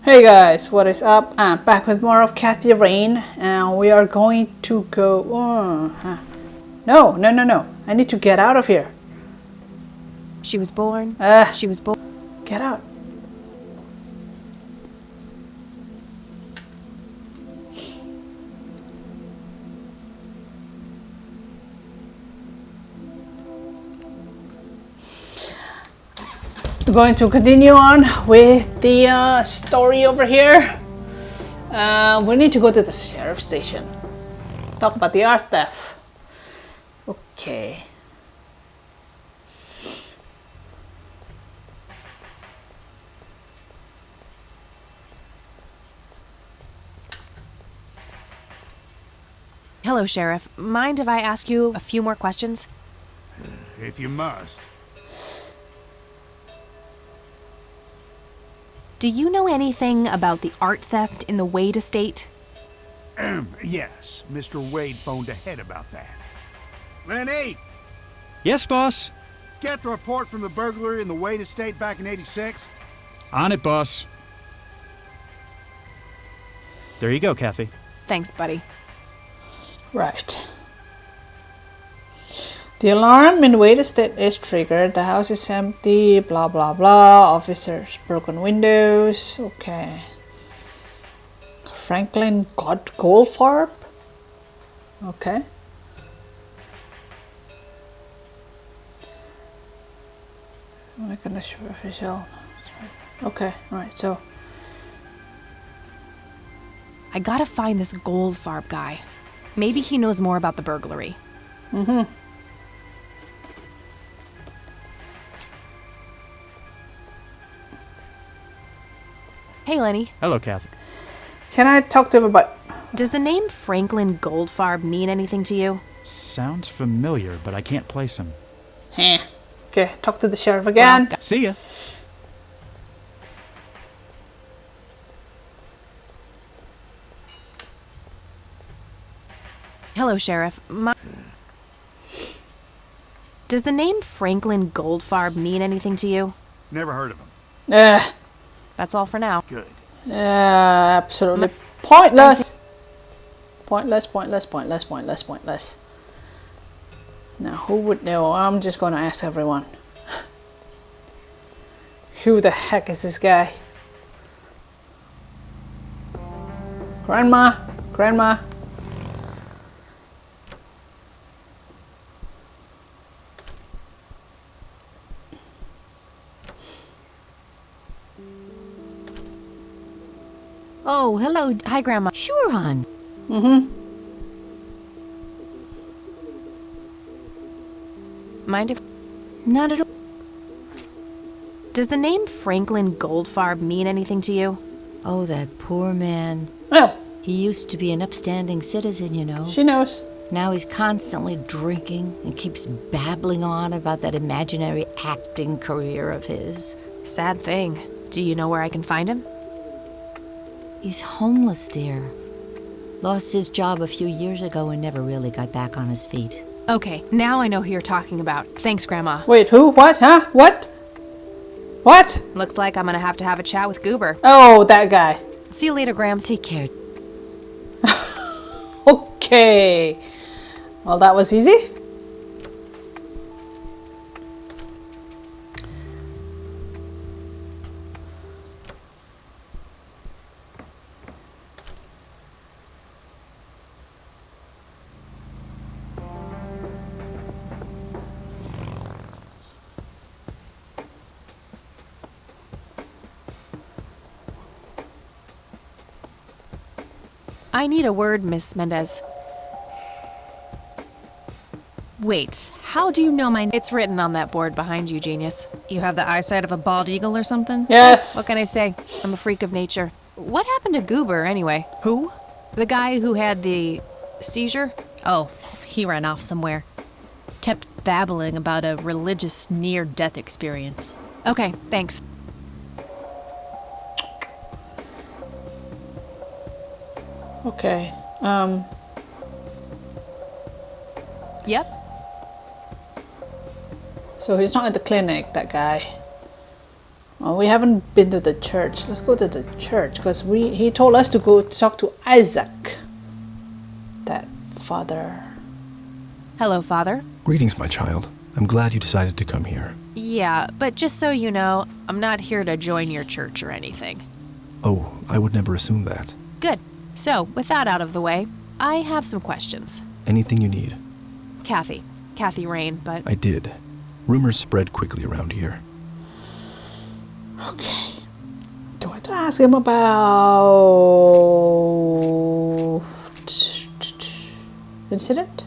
Hey guys, what is up? I'm back with more of Kathy Rain, and we are going to go. No! I need to get out of here. She was born. Get out. We're going to continue on with the story over here. We need to go to the sheriff's station. Talk about the art theft. Okay. Hello, Sheriff. Mind if I ask you a few more questions? If you must. Do you know anything about the art theft in the Wade estate? Yes, Mr. Wade phoned ahead about that. Lenny! Yes, boss. Get the report from the burglary in the Wade estate back in '86? On it, boss. There you go, Kathy. Thanks, buddy. Right. The alarm in Wade Estate is triggered. The house is empty. Blah blah blah. Officers broken windows. Okay. Franklin Goldfarb. Okay. I'm not gonna show official. Okay, right. So I gotta find this Goldfarb guy. Maybe he knows more about the burglary. Hey, Lenny. Hello, Kathy. can I talk to him about? Does the name Franklin Goldfarb mean anything to you? Sounds familiar, but I can't place him. Okay, talk to the sheriff again. See ya. Hello, Sheriff. Does the name Franklin Goldfarb mean anything to you? Never heard of him. That's all for now. Good. Absolutely pointless. Pointless. Now, who would know? I'm just gonna ask everyone. Who the heck is this guy? Grandma? Oh, hello. Hi, Grandma. Sure, hon. Mind if... Not at all. Does the name Franklin Goldfarb mean anything to you? Oh, that poor man. Well, He used to be an upstanding citizen, you know. she knows. Now he's constantly drinking and keeps babbling on about that imaginary acting career of his. Sad thing. Do you know where I can find him? He's homeless, dear. Lost his job a few years ago and never really got back on his feet. Okay, now I know who you're talking about. Thanks, Grandma. Wait, who? What? Huh? What? Looks like I'm gonna have to have a chat with Goober. Oh, that guy. See you later, Grams. Take care. Okay. Well, that was easy. I need a word, Miss Mendez. Wait, how do you know my name? It's written on that board behind you, genius. You have the eyesight of a bald eagle or something? Yes. What can I say? I'm a freak of nature. What happened to Goober, anyway? Who? The guy who had the seizure? Oh, he ran off somewhere. Kept babbling about a religious near-death experience. Okay, thanks. Okay. Yep. So he's not at the clinic, that guy. Oh, we haven't been to the church. Let's go to the church because he told us to go talk to Isaac. That father. Hello, Father. Greetings, my child. I'm glad you decided to come here. Yeah, but just so you know, I'm not here to join your church or anything. Oh, I would never assume that. Good. So, with that out of the way, I have some questions. Anything you need. Kathy Rain, but... I did. Rumors spread quickly around here. Okay. Do I have to ask him about incident?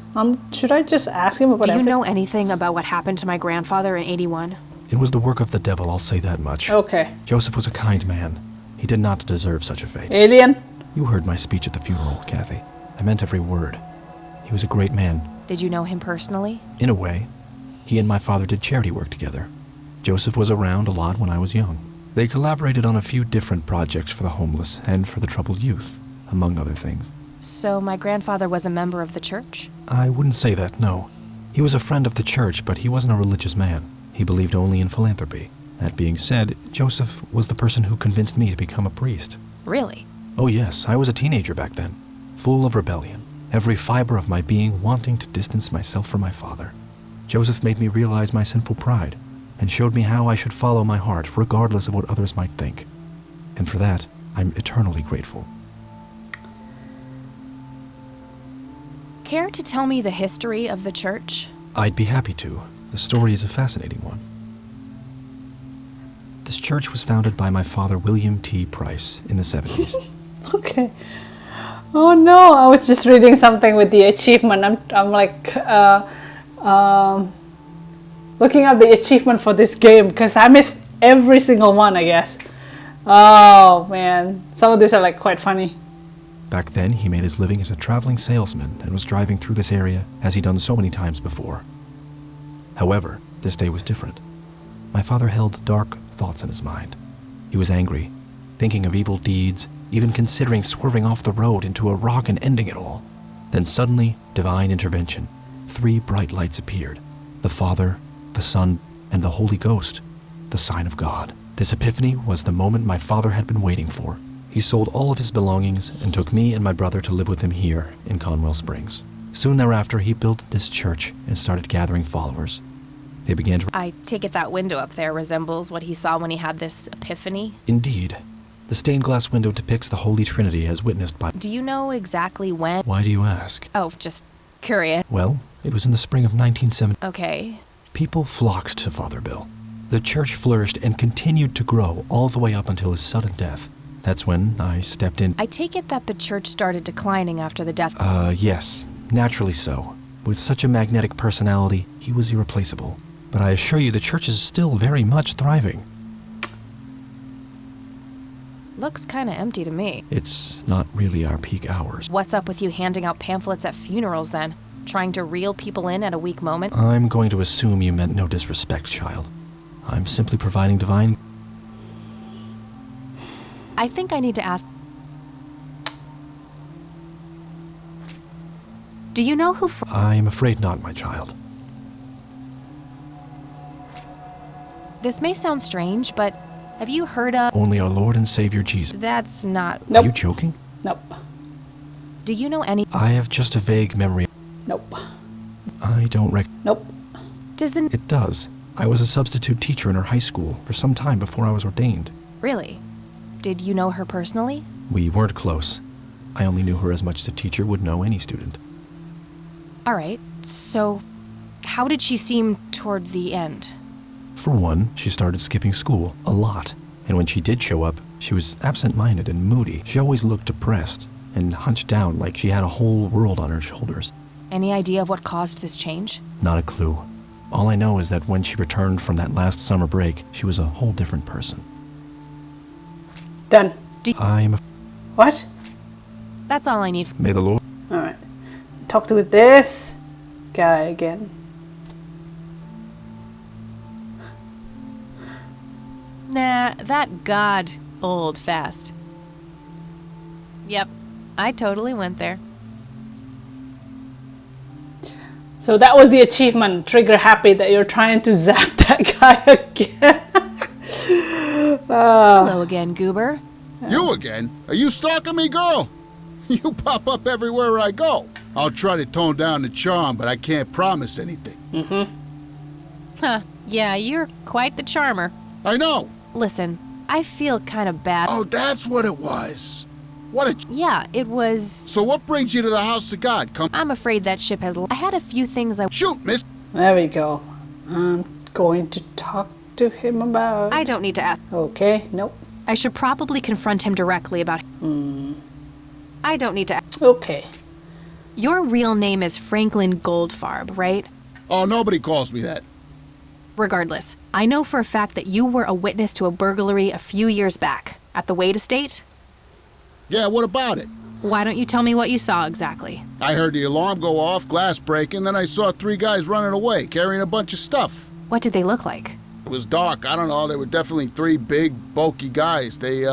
Should I just ask him about Do you everything? know anything about what happened to my grandfather in 81? It was the work of the devil, I'll say that much. Okay. Joseph was a kind man. He did not deserve such a fate. Alien? You heard my speech at the funeral, Kathy. I meant every word. He was a great man. Did you know him personally? In a way. He and my father did charity work together. Joseph was around a lot when I was young. They collaborated on a few different projects for the homeless and for the troubled youth, among other things. So my grandfather was a member of the church? I wouldn't say that, no. He was a friend of the church, but he wasn't a religious man. He believed only in philanthropy. That being said, Joseph was the person who convinced me to become a priest. Really? Oh yes, I was a teenager back then, full of rebellion, every fiber of my being wanting to distance myself from my father. Joseph made me realize my sinful pride, and showed me how I should follow my heart, regardless of what others might think. And for that, I'm eternally grateful. Care to tell me the history of the church? I'd be happy to. The story is a fascinating one. This church was founded by my father, William T. Price, in the 70s. Okay. Oh no, I was just reading something with the achievement. I'm like looking up the achievement for this game because I missed every single one, I guess. Oh man, some of these are like quite funny. Back then, he made his living as a traveling salesman and was driving through this area as he'd done so many times before. However, this day was different. My father held dark thoughts in his mind. He was angry, thinking of evil deeds, even considering swerving off the road into a rock and ending it all. Then suddenly, divine intervention. 3 bright lights appeared. The Father, the Son, and the Holy Ghost, the sign of God. This epiphany was the moment my father had been waiting for. He sold all of his belongings and took me and my brother to live with him here in Conwell Springs. Soon thereafter, he built this church and started gathering followers. They began to... I take it that window up there resembles what he saw when he had this epiphany? Indeed. The stained glass window depicts the Holy Trinity as witnessed by... Do you know exactly when? Why do you ask? Oh, just curious. Well, it was in the spring of 1970. Okay. People flocked to Father Bill. The church flourished and continued to grow all the way up until his sudden death. That's when I stepped in. I take it that the church started declining after the death. Yes. Naturally so. With such a magnetic personality, he was irreplaceable. But I assure you the church is still very much thriving. Looks kinda empty to me. It's not really our peak hours. What's up with you handing out pamphlets at funerals then? Trying to reel people in at a weak moment? I'm going to assume you meant no disrespect, child. I'm simply providing divine... I think I need to ask... Do you know who... I'm afraid not, my child. This may sound strange, but have you heard of... Only our Lord and Savior Jesus. That's not... Are you joking? Nope. Do you know any... I have just a vague memory. Nope. I don't Nope. Does the... It does. I was a substitute teacher in her high school for some time before I was ordained. Really? Did you know her personally? We weren't close. I only knew her as much as a teacher would know any student. Alright, so... How did she seem toward the end? For one, she started skipping school a lot. And when she did show up, she was absent-minded and moody. She always looked depressed and hunched down like she had a whole world on her shoulders. Any idea of what caused this change? Not a clue. All I know is that when she returned from that last summer break, she was a whole different person. Done. I'm... What? That's all I need. May the Lord... Alright. Talk to this guy again. Nah, that God old fast. Yep, I totally went there. So that was the achievement. Trigger happy that you're trying to zap that guy again. Hello again, Goober. You again? Are you stalking me, girl? You pop up everywhere I go. I'll try to tone down the charm, but I can't promise anything. Huh. Yeah, you're quite the charmer. I know. Listen, I feel kind of bad. Oh, that's what it was. What a... Yeah, it was... So what brings you to the house of God? Come... I'm afraid that ship has... I had a few things I... Shoot, miss. There we go. I'm going to talk to him about... I don't need to ask. Okay, nope. I should probably confront him directly about... I don't need to ask. Okay. Your real name is Franklin Goldfarb, right? Oh, nobody calls me that. Regardless, I know for a fact that you were a witness to a burglary a few years back at the Wade estate. Yeah, what about it? Why don't you tell me what you saw exactly? I heard the alarm go off, glass breaking, then I saw 3 guys running away, carrying a bunch of stuff. What did they look like? It was dark, I don't know, they were definitely 3 big, bulky guys. They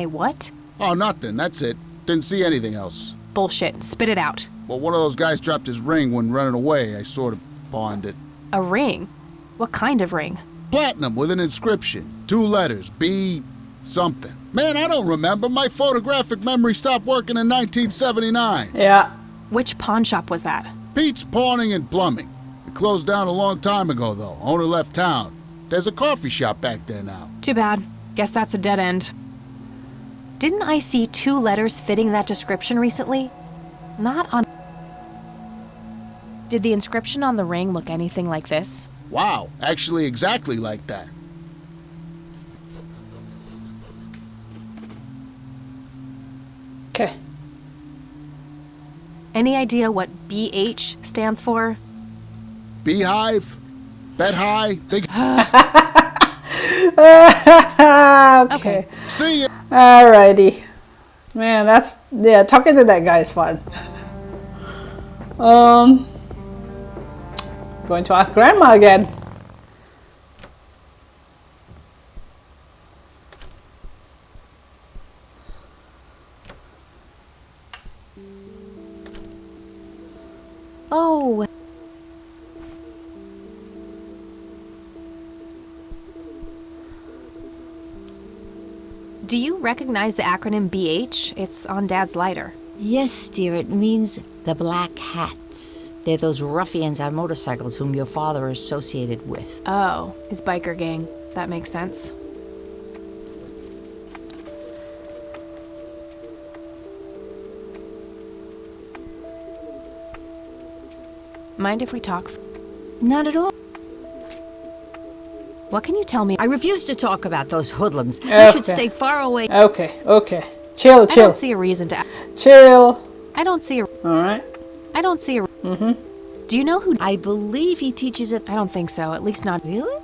what? Oh, nothing, that's it. Didn't see anything else. Bullshit. Spit it out. Well, one of those guys dropped his ring when running away. I sort of pawned it. A ring? What kind of ring? Platinum with an inscription. 2 letters. B... something. Man, I don't remember. My photographic memory stopped working in 1979. Yeah. Which pawn shop was that? Pete's Pawning and Plumbing. It closed down a long time ago, though. Owner left town. There's a coffee shop back there now. Too bad. Guess that's a dead end. Didn't I see 2 letters fitting that description recently? Not on... Did the inscription on the ring look anything like this? Wow, actually exactly like that. Okay. Any idea what BH stands for? Beehive? Bet high? Big... Okay. See ya! Alrighty. Man, that's... Yeah, talking to that guy is fun. Going to ask Grandma again. Oh. Do you recognize the acronym BH? It's on Dad's lighter. Yes, dear, it means the Black Hats. They're those ruffians on motorcycles whom your father is associated with. Oh, his biker gang. That makes sense. Mind if we talk? Not at all. What can you tell me? I refuse to talk about those hoodlums. You Okay. should stay far away. Okay, okay. Chill, I chill. don't see a reason to. Chill. I don't see a. Alright. I don't see a. Do you know who? I believe he teaches at... I don't think so. At least not. Really?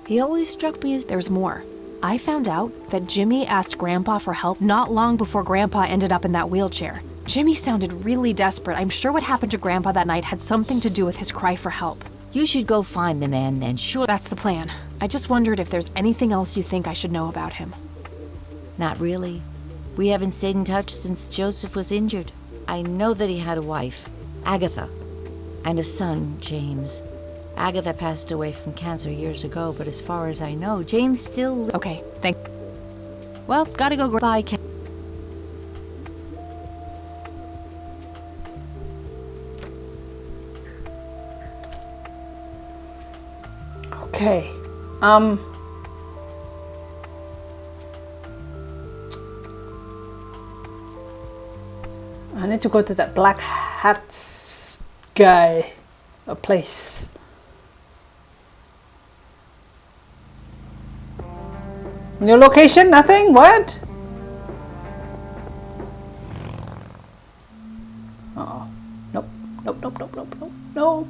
He always struck me as... There's more. I found out that Jimmy asked Grandpa for help not long before Grandpa ended up in that wheelchair. Jimmy sounded really desperate. I'm sure what happened to Grandpa that night had something to do with his cry for help. You should go find the man and sure... That's the plan. I just wondered if there's anything else you think I should know about him. Not really. We haven't stayed in touch since Joseph was injured. I know that he had a wife, Agatha, and a son, James. Agatha passed away from cancer years ago, but as far as I know, James still... Okay, thank... Well, gotta go... Bye, Okay. I need to go to that Black Hats guy, a place. New location? Nothing? What? Oh, nope, nope, nope, nope, nope, nope, no.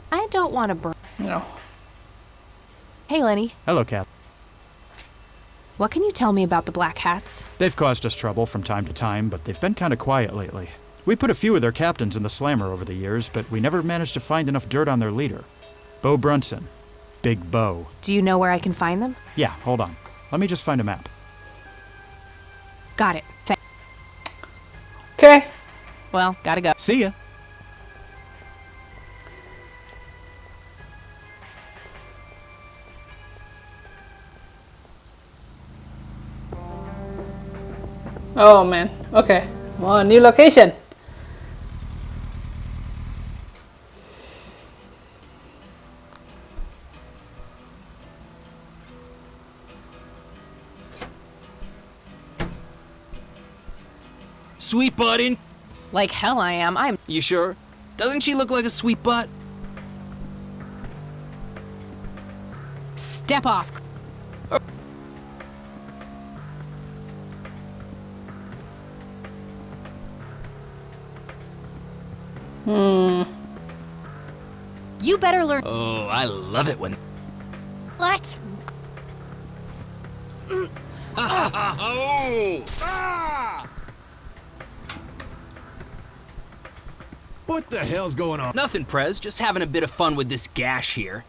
I don't want to burn... No. Hey, Lenny. Hello, Cap. What can you tell me about the Black Hats? They've caused us trouble from time to time, but they've been kind of quiet lately. We put a few of their captains in the slammer over the years, but we never managed to find enough dirt on their leader. Bo Brunson. big bow. Do you know where I can find them? Yeah, hold on. Let me just find a map. Got it. Okay. Well, gotta go. See ya. Oh man. Okay. Well, new location. Sweet butt in. Like hell I am. I'm. You sure? Doesn't she look like a sweet butt? Step off. You better learn. Oh, I love it when. Let's. Oh! Ah! What the hell's going on? Nothing, Prez. Just having a bit of fun with this gash here.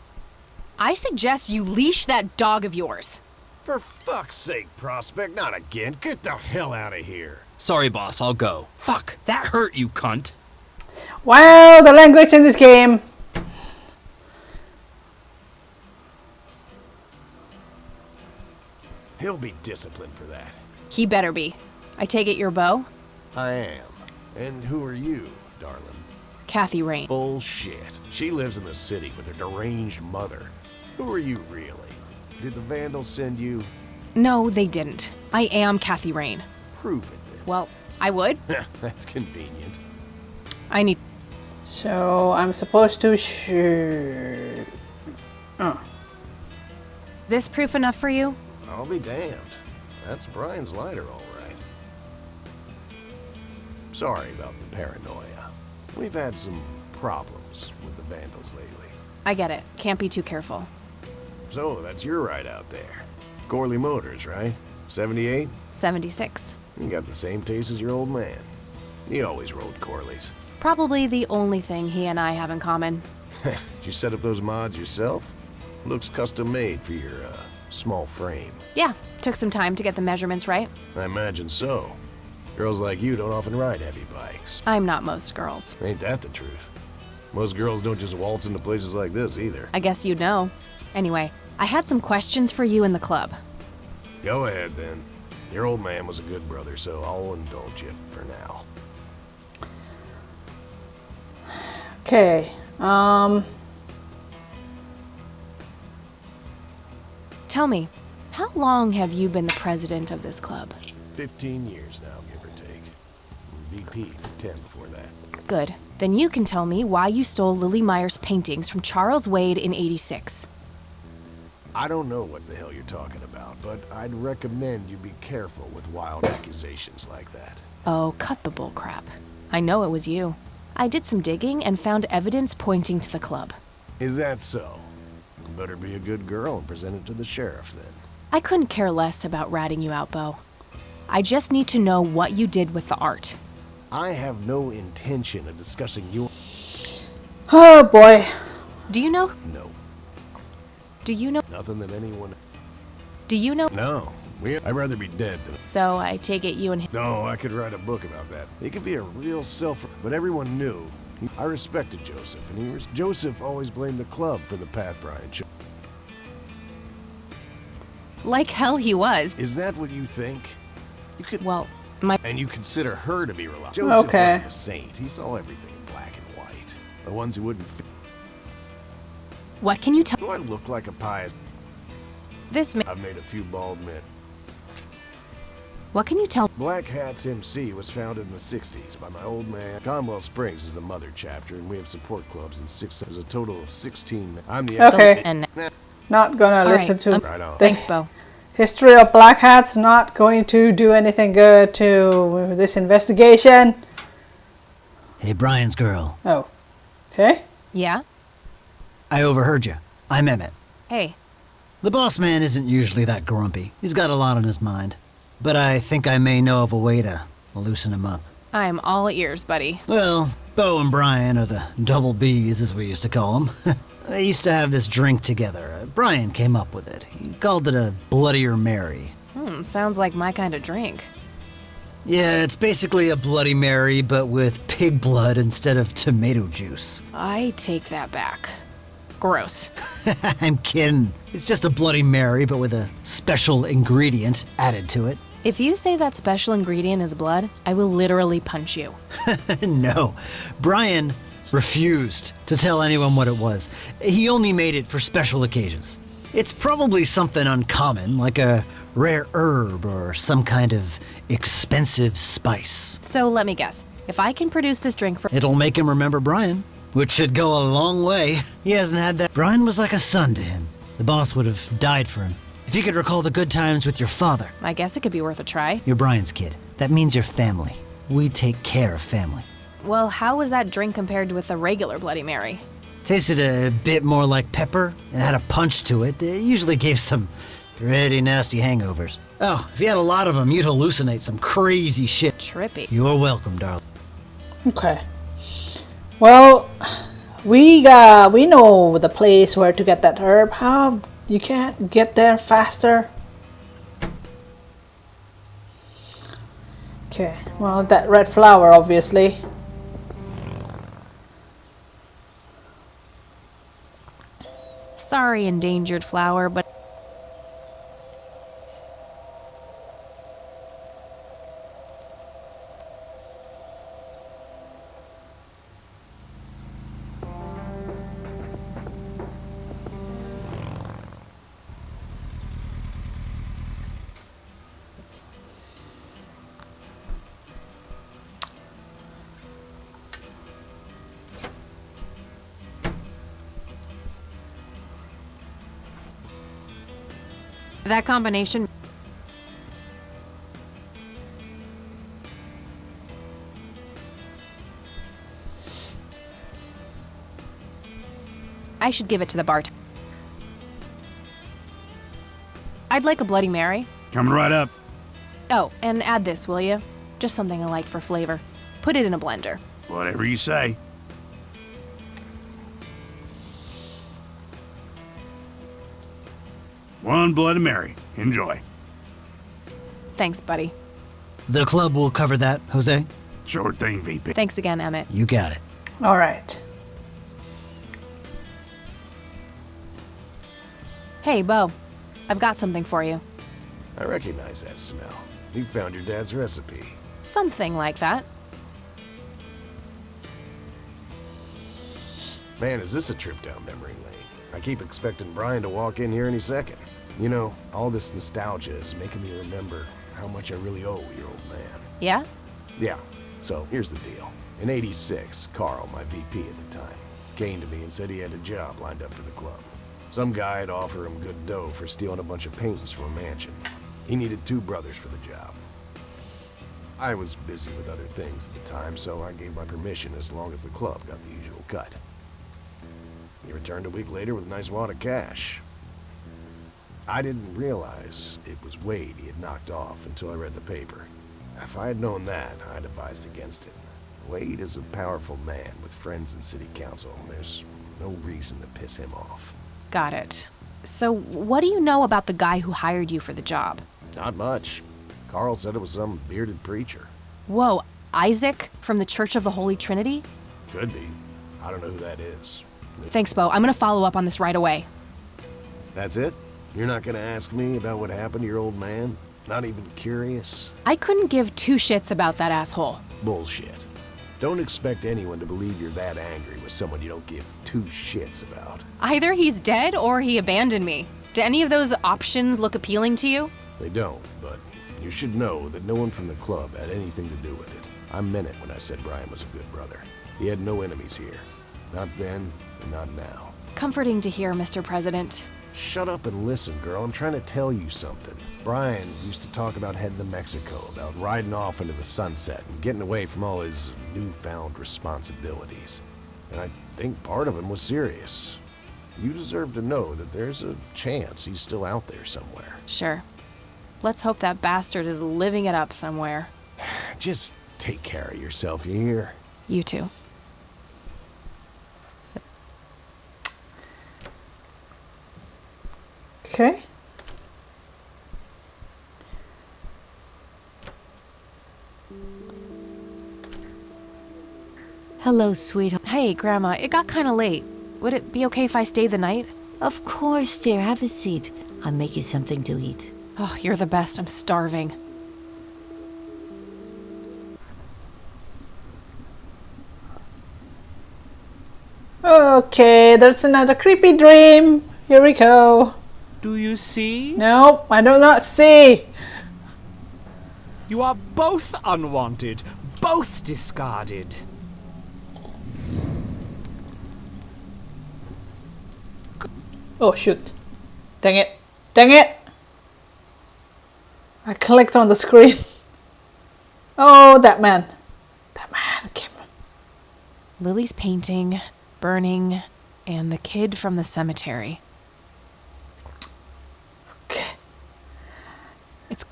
I suggest you leash that dog of yours. For fuck's sake, Prospect, not again. Get the hell out of here. Sorry, boss. I'll go. Fuck, that hurt, you cunt. Wow, the language in this game. He'll be disciplined for that. He better be. I take it your beau? I am. And who are you, darling? Kathy Rain. Bullshit. She lives in the city with her deranged mother. Who are you, really? Did the Vandals send you? No, they didn't. I am Kathy Rain. Prove it, then. Well, I would. That's convenient. I need. So I'm supposed to shoot. Oh. This proof enough for you? I'll be damned. That's Brian's lighter, all right. Sorry about the paranoia. We've had some problems with the Vandals lately. I get it. Can't be too careful. So, that's your ride out there. Corley Motors, right? 78? 76. You got the same taste as your old man. He always rode Corleys. Probably the only thing he and I have in common. Did you set up those mods yourself? Looks custom made for your, small frame. Yeah, took some time to get the measurements right. I imagine so. Girls like you don't often ride heavy bikes. I'm not most girls. Ain't that the truth? Most girls don't just waltz into places like this either. I guess you'd know. Anyway, I had some questions for you in the club. Go ahead, then. Your old man was a good brother, so I'll indulge you for now. Okay. Tell me, how long have you been the president of this club? 15 years now, give or take. VP for 10 before that. Good. Then you can tell me why you stole Lily Meyer's paintings from Charles Wade in '86. I don't know what the hell you're talking about, but I'd recommend you be careful with wild accusations like that. Oh, cut the bull crap. I know it was you. I did some digging and found evidence pointing to the club. Is that so? You better be a good girl and present it to the sheriff, then. I couldn't care less about ratting you out, Bo. I just need to know what you did with the art. I have no intention of discussing your... Oh boy. Do you know? No. Do you know? Nothing that anyone... Do you know? No. I'd rather be dead than... So I take it you and him. No, I could write a book about that. He could be a real but everyone knew. I respected Joseph, and Joseph always blamed the club for the path Brian chose. Like hell he was. Is that what you think? You could... Well, And you consider her to be reliable. Joseph Okay. wasn't a saint. He saw everything in black and white. The ones who wouldn't fit. What can you tell? Do I look like a pious... This ma- I've made a few bald men. What can you tell? Black Hats MC was founded in the 60s by my old man. Conwell Springs is the mother chapter, and we have support clubs in 6... There's a total of 16... I'm the... Okay. And Not gonna All listen right, to Right on. the thanks, Bo. history of Black Hats. Not going to do anything good to this investigation. Hey, Brian's girl. Oh. Okay. Yeah? I overheard you. I'm Emmett. Hey. The boss man isn't usually that grumpy. He's got a lot on his mind. But I think I may know of a way to loosen him up. I'm all ears, buddy. Well, Bo and Brian are the double Bs, as we used to call them. They used to have this drink together. Brian came up with it. He called it a Bloodier Mary. Sounds like my kind of drink. Yeah, it's basically a Bloody Mary, but with pig blood instead of tomato juice. I take that back. Gross. I'm kidding. It's just a Bloody Mary, but with a special ingredient added to it. If you say that special ingredient is blood, I will literally punch you. No, Brian refused to tell anyone what it was. He only made it for special occasions. It's probably something uncommon, like a rare herb or some kind of expensive spice. So let me guess. If I can produce this drink for... It'll make him remember Brian, which should go a long way. He hasn't had that. Brian was like a son to him. The boss would have died for him. If you could recall the good times with your father. I guess it could be worth a try. You're Brian's kid. That means you're family. We take care of family. Well, how was that drink compared with a regular Bloody Mary? Tasted a bit more like pepper and had a punch to it. It usually gave some pretty nasty hangovers. Oh, if you had a lot of them, you'd hallucinate some crazy shit. Trippy. You're welcome, darling. Okay. Well, we know the place where to get that herb. How you can't get there faster? Okay. Well, that red flower, obviously. Sorry, endangered flower, but... that combination... I should give it to the bartender. I'd like a Bloody Mary. Coming right up. Oh, and add this, will you? Just something I like for flavor. Put it in a blender. Whatever you say. One Bloody Mary. Enjoy. Thanks, buddy. The club will cover that, Jose. Sure thing, VP. Thanks again, Emmett. You got it. All right. Hey, Bo. I've got something for you. I recognize that smell. You found your dad's recipe. Something like that. Man, is this a trip down memory lane. I keep expecting Brian to walk in here any second. You know, all this nostalgia is making me remember how much I really owe your old man. Yeah? Yeah, so here's the deal. In '86, Carl, my VP at the time, came to me and said he had a job lined up for the club. Some guy had offered him good dough for stealing a bunch of paintings from a mansion. He needed 2 brothers for the job. I was busy with other things at the time, so I gave my permission as long as the club got the usual cut. He returned a week later with a nice wad of cash. I didn't realize it was Wade he had knocked off until I read the paper. If I had known that, I'd advised against it. Wade is a powerful man with friends in city council. There's no reason to piss him off. Got it. So, what do you know about the guy who hired you for the job? Not much. Carl said it was some bearded preacher. Whoa, Isaac from the Church of the Holy Trinity? Could be. I don't know who that is. Thanks, Bo. I'm gonna follow up on this right away. That's it? You're not gonna ask me about what happened to your old man? Not even curious? I couldn't give 2 shits about that asshole. Bullshit. Don't expect anyone to believe you're that angry with someone you don't give 2 shits about. Either he's dead or he abandoned me. Do any of those options look appealing to you? They don't, but you should know that no one from the club had anything to do with it. I meant it when I said Brian was a good brother. He had no enemies here. Not then, and not now. Comforting to hear, Mr. President. Shut up and listen, girl. I'm trying to tell you something. Brian used to talk about heading to Mexico, about riding off into the sunset and getting away from all his newfound responsibilities. And I think part of him was serious. You deserve to know that there's a chance he's still out there somewhere. Sure. Let's hope that bastard is living it up somewhere. Just take care of yourself, you hear? You too. Hello, sweetheart. Hey, Grandma, it got kind of late. Would it be okay if I stay the night? Of course, dear. Have a seat. I'll make you something to eat. Oh, you're the best. I'm starving. Okay, there's another creepy dream. Here we go. Do you see? No, I do not see. You are both unwanted, both discarded. Oh shoot. Dang it. Dang it! I clicked on the screen. Oh, that man. That man came. Lily's painting, burning, and the kid from the cemetery. Okay. It's...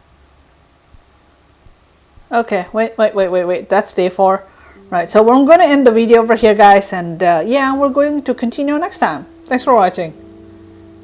Okay, wait. That's day 4. Right, so we're going to end the video over here, guys. And yeah, we're going to continue next time. Thanks for watching.